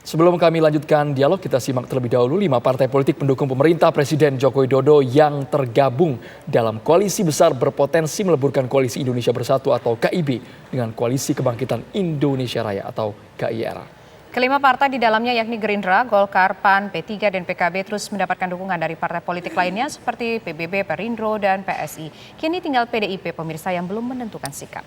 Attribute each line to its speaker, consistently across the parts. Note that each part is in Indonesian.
Speaker 1: Sebelum kami lanjutkan dialog, kita simak terlebih dahulu 5 partai politik pendukung pemerintah Presiden Joko Widodo yang tergabung dalam koalisi besar berpotensi meleburkan Koalisi Indonesia Bersatu atau KIB dengan Koalisi Kebangkitan Indonesia Raya atau KIRA.
Speaker 2: Kelima partai di dalamnya yakni Gerindra, Golkar, PAN, P3, dan PKB terus mendapatkan dukungan dari partai politik lainnya seperti PBB, Perindro, dan PSI. Kini tinggal PDIP pemirsa yang belum menentukan sikap.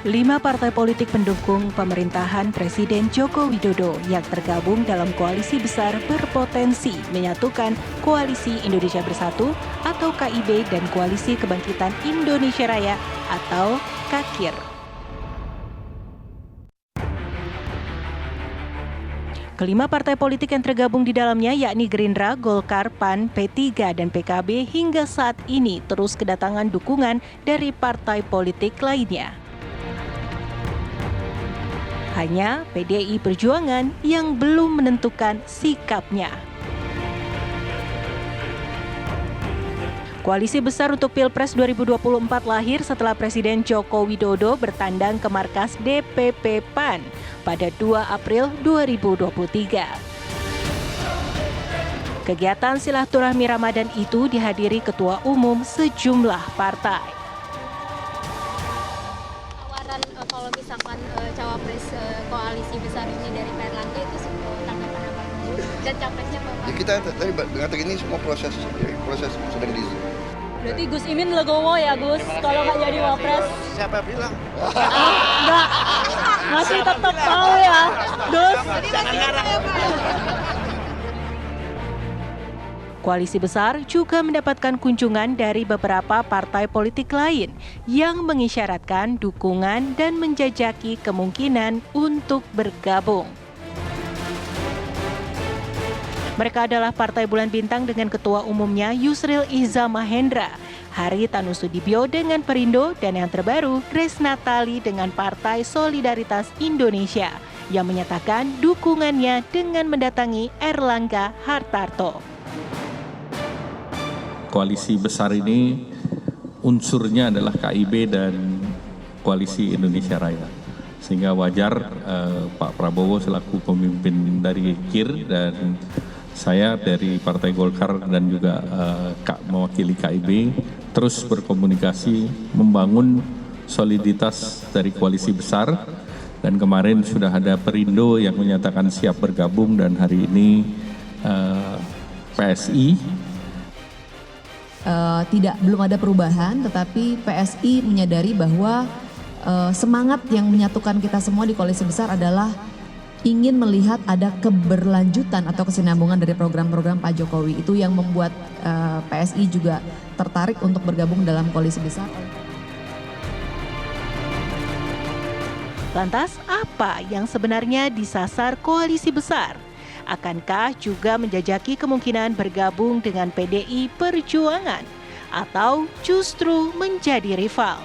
Speaker 3: Lima partai politik pendukung pemerintahan Presiden Joko Widodo yang tergabung dalam koalisi besar berpotensi menyatukan Koalisi Indonesia Bersatu atau KIB dan Koalisi Kebangkitan Indonesia Raya atau KAKIR. Kelima partai politik yang tergabung di dalamnya yakni Gerindra, Golkar, PAN, P3, dan PKB hingga saat ini terus kedatangan dukungan dari partai politik lainnya. Hanya PDI Perjuangan yang belum menentukan sikapnya. Koalisi besar untuk Pilpres 2024 lahir setelah Presiden Joko Widodo bertandang ke markas DPP PAN pada 2 April 2023. Kegiatan silaturahmi Ramadan itu dihadiri ketua umum sejumlah partai.
Speaker 4: Kalau misalkan cawapres koalisi besar ini dari Pak Erlangga itu tanggapan apa? Dan capresnya apa?
Speaker 5: Ya kita tadi mengatakan ini semua proses sedang di.
Speaker 4: Berarti Gus Imin legowo ya Gus, kalau nggak jadi wapres?
Speaker 5: Siapa bilang?
Speaker 4: Enggak, masih tetap tahu ya, Gus.
Speaker 3: Koalisi besar juga mendapatkan kunjungan dari beberapa partai politik lain yang mengisyaratkan dukungan dan menjajaki kemungkinan untuk bergabung. Mereka adalah Partai Bulan Bintang dengan ketua umumnya Yusril Iza Mahendra, Hari Tanusudibio dengan Perindo, dan yang terbaru Grace Natali dengan Partai Solidaritas Indonesia yang menyatakan dukungannya dengan mendatangi Erlangga Hartarto.
Speaker 6: Koalisi besar ini unsurnya adalah KIB dan Koalisi Indonesia Raya. Sehingga wajar Pak Prabowo selaku pemimpin dari KIR dan saya dari Partai Golkar dan juga mewakili KIB terus berkomunikasi membangun soliditas dari koalisi besar. Dan kemarin sudah ada Perindo yang menyatakan siap bergabung dan hari ini PSI.
Speaker 7: Belum ada perubahan, tetapi PSI menyadari bahwa semangat yang menyatukan kita semua di koalisi besar adalah ingin melihat ada keberlanjutan atau kesinambungan dari program-program Pak Jokowi. Itu yang membuat PSI juga tertarik untuk bergabung dalam koalisi besar.
Speaker 3: Lantas apa yang sebenarnya disasar koalisi besar? Akankah juga menjajaki kemungkinan bergabung dengan PDI Perjuangan atau justru menjadi rival?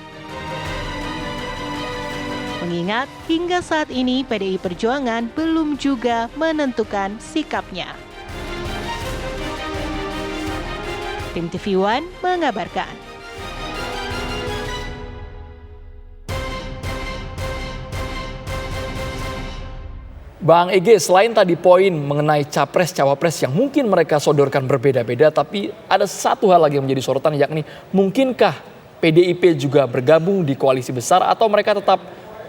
Speaker 3: Mengingat hingga saat ini PDI Perjuangan belum juga menentukan sikapnya. Tim TV One mengabarkan.
Speaker 1: Bang Ege, selain tadi poin mengenai capres-cawapres yang mungkin mereka sodorkan berbeda-beda, tapi ada satu hal lagi yang menjadi sorotan, yakni mungkinkah PDIP juga bergabung di koalisi besar atau mereka tetap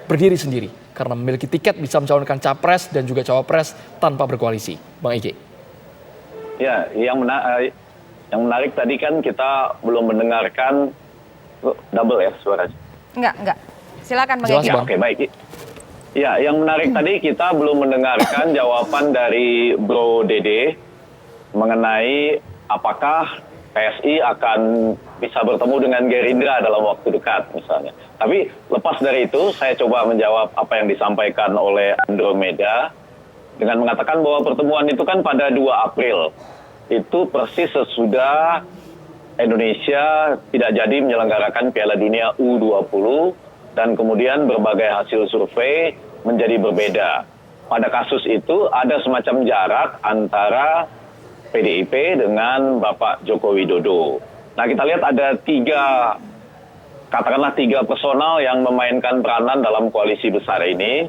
Speaker 1: berdiri sendiri karena memiliki tiket bisa mencalonkan capres dan juga cawapres tanpa berkoalisi. Bang Ege.
Speaker 8: Ya, yang menarik tadi kan kita belum mendengarkan double ya suara.
Speaker 2: Enggak. Silakan Bang Ege.
Speaker 8: Ya, oke, baik. Ya, yang menarik tadi kita belum mendengarkan jawaban dari Bro Dede mengenai apakah PSI akan bisa bertemu dengan Gerindra dalam waktu dekat misalnya. Tapi lepas dari itu saya coba menjawab apa yang disampaikan oleh Andromeda dengan mengatakan bahwa pertemuan itu kan pada 2 April. Itu persis sesudah Indonesia tidak jadi menyelenggarakan Piala Dunia U20 dan kemudian berbagai hasil survei menjadi berbeda. Pada kasus itu ada semacam jarak antara PDIP dengan Bapak Joko Widodo. Nah, kita lihat ada katakanlah tiga personal yang memainkan peranan dalam koalisi besar ini.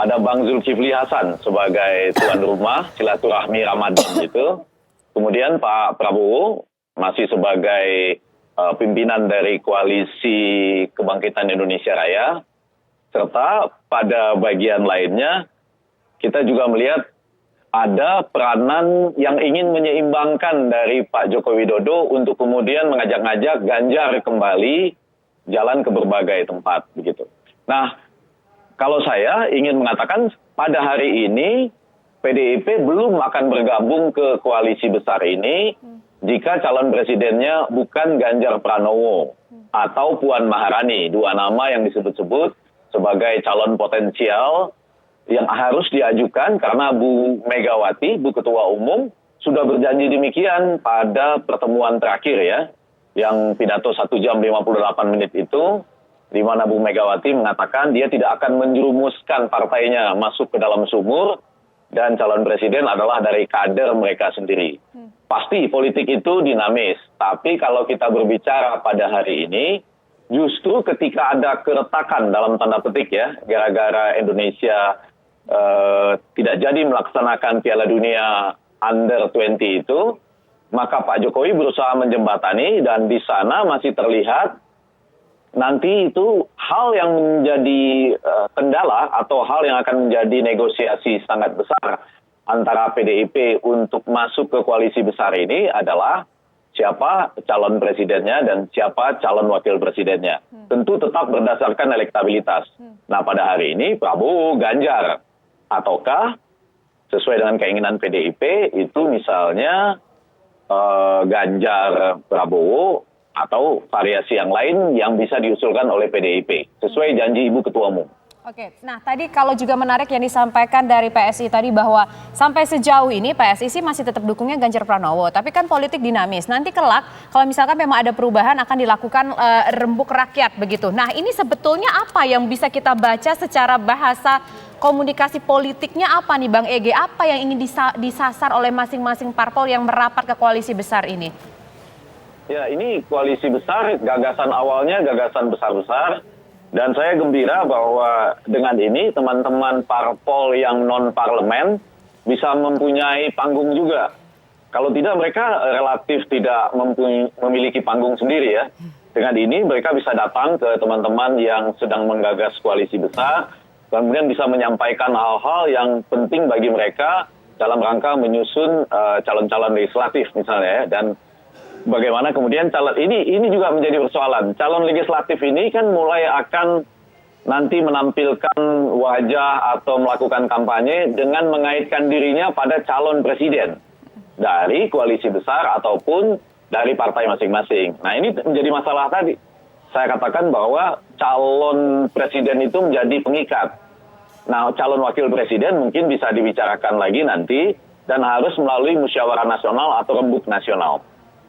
Speaker 8: Ada Bang Zulkifli Hasan sebagai tuan rumah silaturahmi Ramadan gitu. Kemudian Pak Prabowo masih sebagai pimpinan dari koalisi Kebangkitan Indonesia Raya. Serta pada bagian lainnya kita juga melihat ada peranan yang ingin menyeimbangkan dari Pak Joko Widodo untuk kemudian mengajak-ngajak Ganjar kembali jalan ke berbagai tempat begitu. Nah, kalau saya ingin mengatakan pada hari ini PDIP belum akan bergabung ke koalisi besar ini jika calon presidennya bukan Ganjar Pranowo atau Puan Maharani, dua nama yang disebut-sebut sebagai calon potensial yang harus diajukan karena Bu Megawati, Bu Ketua Umum, sudah berjanji demikian pada pertemuan terakhir ya, yang pidato 1 jam 58 menit itu, di mana Bu Megawati mengatakan dia tidak akan menjerumuskan partainya masuk ke dalam sumur dan calon presiden adalah dari kader mereka sendiri. Pasti politik itu dinamis, tapi kalau kita berbicara pada hari ini, justru ketika ada keretakan dalam tanda petik ya, gara-gara Indonesia tidak jadi melaksanakan Piala Dunia Under 20 itu, maka Pak Jokowi berusaha menjembatani dan di sana masih terlihat nanti itu hal yang menjadi kendala atau hal yang akan menjadi negosiasi sangat besar antara PDIP untuk masuk ke koalisi besar ini adalah siapa calon presidennya dan siapa calon wakil presidennya. Tentu tetap berdasarkan elektabilitas. Nah, pada hari ini Prabowo Ganjar, ataukah sesuai dengan keinginan PDIP itu misalnya Ganjar Prabowo atau variasi yang lain yang bisa diusulkan oleh PDIP sesuai janji Ibu Ketua Umum.
Speaker 2: Oke, nah tadi kalau juga menarik yang disampaikan dari PSI tadi bahwa sampai sejauh ini PSI sih masih tetap dukungnya Ganjar Pranowo, tapi kan politik dinamis. Nanti kelak kalau misalkan memang ada perubahan akan dilakukan rembuk rakyat begitu. Nah, ini sebetulnya apa yang bisa kita baca secara bahasa komunikasi politiknya apa nih Bang Ege? Apa yang ingin disasar oleh masing-masing parpol yang merapat ke koalisi besar ini?
Speaker 8: Ya, ini koalisi besar, gagasan awalnya gagasan besar-besar. Dan saya gembira bahwa dengan ini teman-teman parpol yang non-parlemen bisa mempunyai panggung juga. Kalau tidak mereka relatif tidak memiliki panggung sendiri ya. Dengan ini mereka bisa datang ke teman-teman yang sedang menggagas koalisi besar, kemudian bisa menyampaikan hal-hal yang penting bagi mereka dalam rangka menyusun calon-calon legislatif misalnya ya. Dan bagaimana kemudian calon ini juga menjadi persoalan. Calon legislatif ini kan mulai akan nanti menampilkan wajah atau melakukan kampanye dengan mengaitkan dirinya pada calon presiden dari koalisi besar ataupun dari partai masing-masing. Nah, ini menjadi masalah tadi. Saya katakan bahwa calon presiden itu menjadi pengikat. Nah, calon wakil presiden mungkin bisa dibicarakan lagi nanti dan harus melalui musyawarah nasional atau rembuk nasional.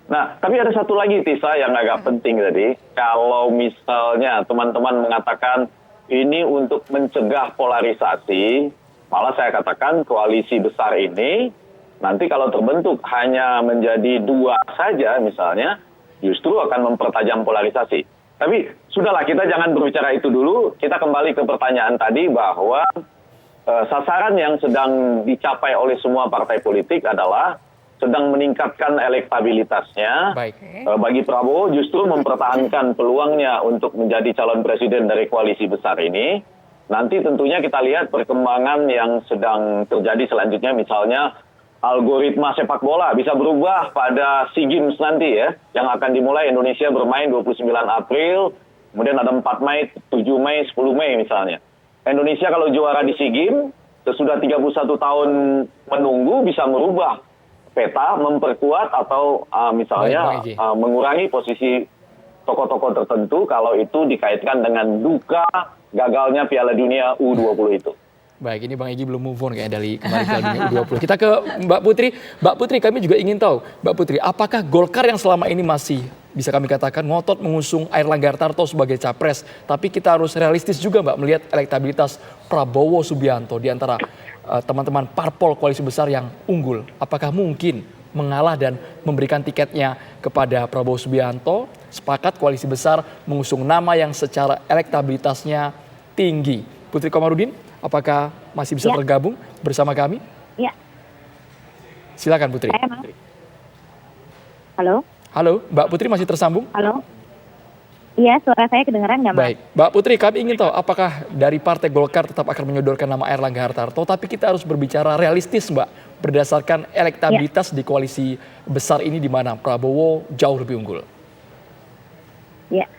Speaker 8: Nah, tapi ada satu lagi Tisa yang agak penting tadi. Kalau misalnya teman-teman mengatakan ini untuk mencegah polarisasi, malah saya katakan koalisi besar ini nanti kalau terbentuk hanya menjadi dua saja misalnya, justru akan mempertajam polarisasi. Tapi sudahlah, kita jangan berbicara itu dulu. Kita kembali ke pertanyaan tadi bahwa sasaran yang sedang dicapai oleh semua partai politik adalah sedang meningkatkan elektabilitasnya.
Speaker 1: Baik.
Speaker 8: Bagi Prabowo justru mempertahankan peluangnya untuk menjadi calon presiden dari koalisi besar ini. Nanti tentunya kita lihat perkembangan yang sedang terjadi selanjutnya, misalnya algoritma sepak bola bisa berubah pada SEA Games nanti ya, yang akan dimulai Indonesia bermain 29 April, kemudian ada 4 Mei, 7 Mei, 10 Mei misalnya. Indonesia kalau juara di SEA Games, sesudah 31 tahun menunggu bisa merubah peta, memperkuat atau misalnya mengurangi posisi tokoh-tokoh tertentu kalau itu dikaitkan dengan duka gagalnya Piala Dunia U20 itu.
Speaker 1: Baik, ini Bang Egy belum move on kayaknya dari kemarin Piala Dunia U20. Kita ke Mbak Putri. Mbak Putri, kami juga ingin tahu, Mbak Putri, apakah Golkar yang selama ini masih bisa kami katakan ngotot mengusung Airlangga Hartarto sebagai capres, tapi kita harus realistis juga Mbak melihat elektabilitas Prabowo Subianto di antara teman-teman parpol koalisi besar yang unggul. Apakah mungkin mengalah dan memberikan tiketnya kepada Prabowo Subianto. Sepakat koalisi besar mengusung nama yang secara elektabilitasnya tinggi. Putri Komarudin, apakah masih bisa tergabung bersama kami?
Speaker 9: Ya.
Speaker 1: Silakan Putri.
Speaker 9: Halo?
Speaker 1: Halo, Mbak Putri masih tersambung?
Speaker 9: Halo? Iya, suara saya kedengeran nggak, Mas?
Speaker 1: Baik, Mbak Putri, kami ingin tahu apakah dari Partai Golkar tetap akan menyodorkan nama Airlangga Hartarto, tapi kita harus berbicara realistis, Mbak, berdasarkan elektabilitas di koalisi besar ini di mana Prabowo jauh lebih unggul.
Speaker 9: Ya,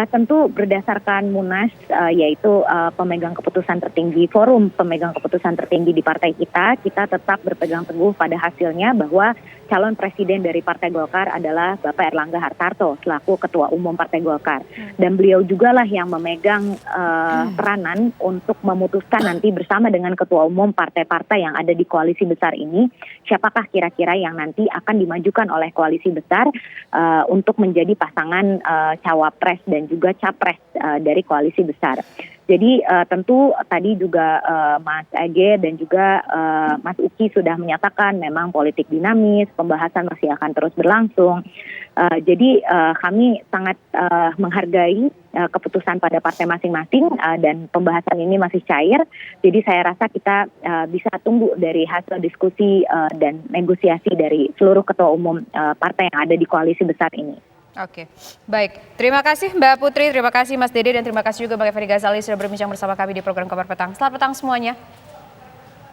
Speaker 9: tentu berdasarkan Munas, yaitu pemegang keputusan tertinggi, forum pemegang keputusan tertinggi di partai kita tetap berpegang teguh pada hasilnya bahwa calon presiden dari Partai Golkar adalah Bapak Airlangga Hartarto selaku Ketua Umum Partai Golkar. Dan beliau juga lah yang memegang peranan untuk memutuskan nanti bersama dengan Ketua Umum partai-partai yang ada di koalisi besar ini, siapakah kira-kira yang nanti akan dimajukan oleh koalisi besar untuk menjadi pasangan cawapres dan juga capres dari koalisi besar. Jadi tentu tadi juga Mas Ege dan juga Mas Uki sudah menyatakan memang politik dinamis, pembahasan masih akan terus berlangsung. Jadi kami sangat menghargai keputusan pada partai masing-masing dan pembahasan ini masih cair. Jadi saya rasa kita bisa tunggu dari hasil diskusi dan negosiasi dari seluruh ketua umum partai yang ada di koalisi besar ini.
Speaker 2: Oke, baik. Terima kasih Mbak Putri, terima kasih Mas Dede, dan terima kasih juga Bang Effendi Ghazali sudah berbincang bersama kami di program Kabar Petang. Selamat petang semuanya.